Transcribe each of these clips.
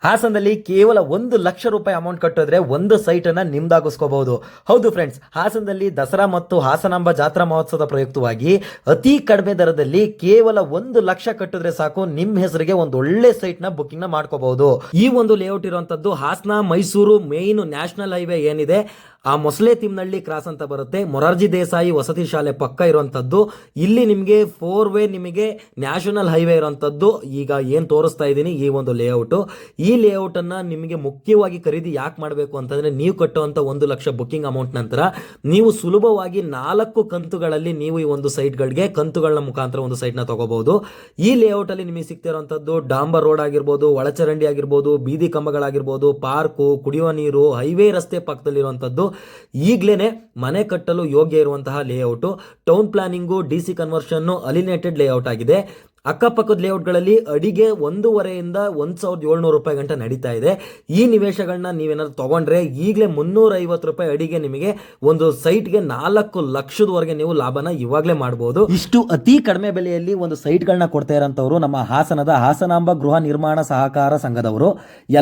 ಹಾಸನದಲ್ಲಿ ಕೇವಲ 1,00,000 ರೂಪಾಯಿ ಅಮೌಂಟ್ ಕಟ್ಟಿದ್ರೆ ಒಂದು ಸೈಟ್ ಅನ್ನ ನಿಮ್ದಾಗಿಸ್ಕೋಬಹುದು. ಹೌದು ಫ್ರೆಂಡ್ಸ್, ಹಾಸನದಲ್ಲಿ ದಸರಾ ಮತ್ತು ಹಾಸನಾಂಬ ಜಾತ್ರಾ ಮಹೋತ್ಸವದ ಪ್ರಯುಕ್ತವಾಗಿ ಅತಿ ಕಡಿಮೆ ದರದಲ್ಲಿ ಕೇವಲ 1,00,000 ಕಟ್ಟಿದ್ರೆ ಸಾಕು, ನಿಮ್ಮ ಹೆಸರಿಗೆ ಒಂದು ಒಳ್ಳೆ ಸೈಟ್ ನ ಬುಕಿಂಗ್ ನ ಮಾಡ್ಕೋಬಹುದು. ಈ ಒಂದು ಲೇಔಟ್ ಇರುವಂತದ್ದು Hassan Mysuru main national highway ಏನಿದೆ ಆ ಮೊಸಳೆ ತಿಮ್ನಳ್ಳಿ ಕ್ರಾಸ್ ಅಂತ ಬರುತ್ತೆ, ಮೊರಾರ್ಜಿ ದೇಸಾಯಿ ವಸತಿ ಶಾಲೆ ಪಕ್ಕ ಇರುವಂತದ್ದು. ಇಲ್ಲಿ ನಿಮಗೆ 4 ವೇ ನಿಮಗೆ ನ್ಯಾಷನಲ್ ಹೈವೇ ಇರುವಂತದ್ದು. ಈಗ ಏನ್ ತೋರಿಸ್ತಾ ಇದ್ದೀನಿ ಈ ಒಂದು ಲೇಔಟ್, ಈ ಲೇಔಟ್ ಅನ್ನ ನಿಮಗೆ ಮುಖ್ಯವಾಗಿ ಖರೀದಿ ಯಾಕೆ ಮಾಡಬೇಕು ಅಂತಂದ್ರೆ, ನೀವು ಕಟ್ಟುವಂತ 1,00,000 ಬುಕಿಂಗ್ ಅಮೌಂಟ್ ನಂತರ ನೀವು ಸುಲಭವಾಗಿ 4 ಕಂತುಗಳಲ್ಲಿ ನೀವು ಈ ಒಂದು ಸೈಟ್ಗಳಿಗೆ ಕಂತುಗಳ ಮುಖಾಂತರ ಒಂದು ಸೈಟ್ ನ ತಗೋಬಹುದು. ಈ ಲೇಔಟ್ ಅಲ್ಲಿ ನಿಮಗೆ ಸಿಗ್ತಿರುವಂತದ್ದು ಡಾಂಬರ್ ರೋಡ್ ಆಗಿರ್ಬೋದು, ಒಳಚರಂಡಿ ಆಗಿರ್ಬೋದು, ಬೀದಿ ಕಂಬಗಳಾಗಿರ್ಬೋದು, ಪಾರ್ಕು, ಕುಡಿಯುವ ನೀರು, ಹೈವೇ ರಸ್ತೆ ಪಕ್ಕದಲ್ಲಿರುವಂತದ್ದು. ಈಗಲೇ ಮನೆ ಕಟ್ಟಲು ಯೋಗ್ಯ ಇರುವಂತಹ layout. Town planning, DC conversion, alienated layout ಆಗಿದೆ. ಅಕ್ಕಪಕ್ಕದ ಲೇಔಟ್ಗಳಲ್ಲಿ ಅಡಿಗೆ 1,500 1,700 ರೂಪಾಯಿ ಗಂಟೆ ನಡೀತಾ ಇದೆ. ಈ ನಿವೇಶಗಳನ್ನ ನೀವೇನಾದ್ರು ತಗೊಂಡ್ರೆ ಈಗಲೇ 350 ರೂಪಾಯಿ ಅಡಿಗೆ ನಿಮಗೆ ಒಂದು ಸೈಟ್ಗೆ 4 ಲಕ್ಷದವರೆಗೆ ನೀವು ಲಾಭನ ಇವಾಗಲೇ ಮಾಡಬಹುದು. ಇಷ್ಟು ಅತಿ ಕಡಿಮೆ ಬೆಲೆಯಲ್ಲಿ ಒಂದು ಸೈಟ್ಗಳನ್ನ ಕೊಡ್ತಾ ಇರೋಂಥವ್ರು ನಮ್ಮ ಹಾಸನದ ಹಾಸನಾಂಬ ಗೃಹ ನಿರ್ಮಾಣ ಸಹಕಾರ ಸಂಘದವರು.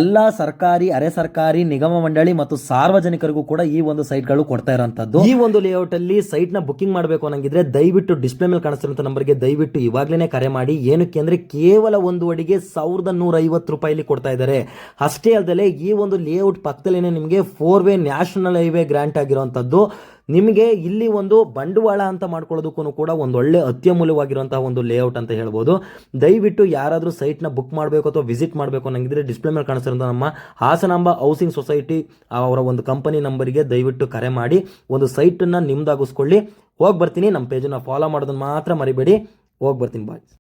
ಎಲ್ಲ ಸರ್ಕಾರಿ, ಅರೆ ಸರ್ಕಾರಿ, ನಿಗಮ ಮಂಡಳಿ ಮತ್ತು ಸಾರ್ವಜನಿಕರಿಗೂ ಕೂಡ ಈ ಒಂದು ಸೈಟ್ಗಳು ಕೊಡ್ತಾ ಇರೋಂಥದ್ದು. ಈ ಒಂದು ಲೇಔಟ್ ಅಲ್ಲಿ ಸೈಟ್ ನ ಬುಕಿಂಗ್ ಮಾಡಬೇಕು ಅನ್ನಂಗಿದ್ರೆ ದಯವಿಟ್ಟು ಡಿಸ್ಪ್ಲೇ ಮೇಲೆ ಕಾಣಿಸ್ತಿರುವಂತ ನಂಬರ್ಗೆ ದಯವಿಟ್ಟು ಇವಾಗಲೇ ಕರೆ ಮಾಡಿ. ಏನಕ್ಕೆ ಅಂದ್ರೆ ಕೇವಲ ಒಂದು ಅಡಿಗೆ 1,150 ರೂಪಾಯಿಲಿ ಕೊಡ್ತಾ ಇದ್ದಾರೆ. ಅಷ್ಟೇ ಅಲ್ಲದೆ ಈ ಒಂದು ಲೇಔಟ್ ಪಕ್ಕದಲ್ಲೇನೆ ನಿಮಗೆ 4 ವೇ ನ್ಯಾಷನಲ್ ಹೈವೇ ಗ್ರಾಂಟ್ ಆಗಿರುವಂತದ್ದು. ನಿಮಗೆ ಇಲ್ಲಿ ಒಂದು ಬಂಡವಾಳ ಅಂತ ಮಾಡ್ಕೊಳ್ಳೋದಕ್ಕೂ ಕೂಡ ಒಂದು ಒಳ್ಳೆ ಅತ್ಯಮೂಲ್ಯವಾಗಿರುವಂತಹ ಒಂದು ಲೇಔಟ್ ಅಂತ ಹೇಳ್ಬೋದು. ದಯವಿಟ್ಟು ಯಾರಾದರೂ ಸೈಟ್ನ ಬುಕ್ ಮಾಡಬೇಕು ಅಥವಾ ವಿಸಿಟ್ ಮಾಡಬೇಕು ಅನ್ನಂಗಿದ್ರೆ ಡಿಸ್ಪ್ಲೇ ಮೇಲೆ ಕಾಣಿಸ್ತಿರೋಂಥ ನಮ್ಮ ಹಾಸನಾಂಬ ಹೌಸಿಂಗ್ ಸೊಸೈಟಿ ಅವರ ಒಂದು ಕಂಪನಿ ನಂಬರಿಗೆ ದಯವಿಟ್ಟು ಕರೆ ಮಾಡಿ ಒಂದು ಸೈಟನ್ನು ನಿಮ್ದಾಗಿಸ್ಕೊಳ್ಳಿ. ಹೋಗಿ ಬರ್ತೀನಿ, ನಮ್ಮ ಪೇಜನ್ನು ಫಾಲೋ ಮಾಡೋದನ್ನು ಮಾತ್ರ ಮರಿಬೇಡಿ. ಹೋಗಿ ಬರ್ತೀನಿ, ಬಾಯ್.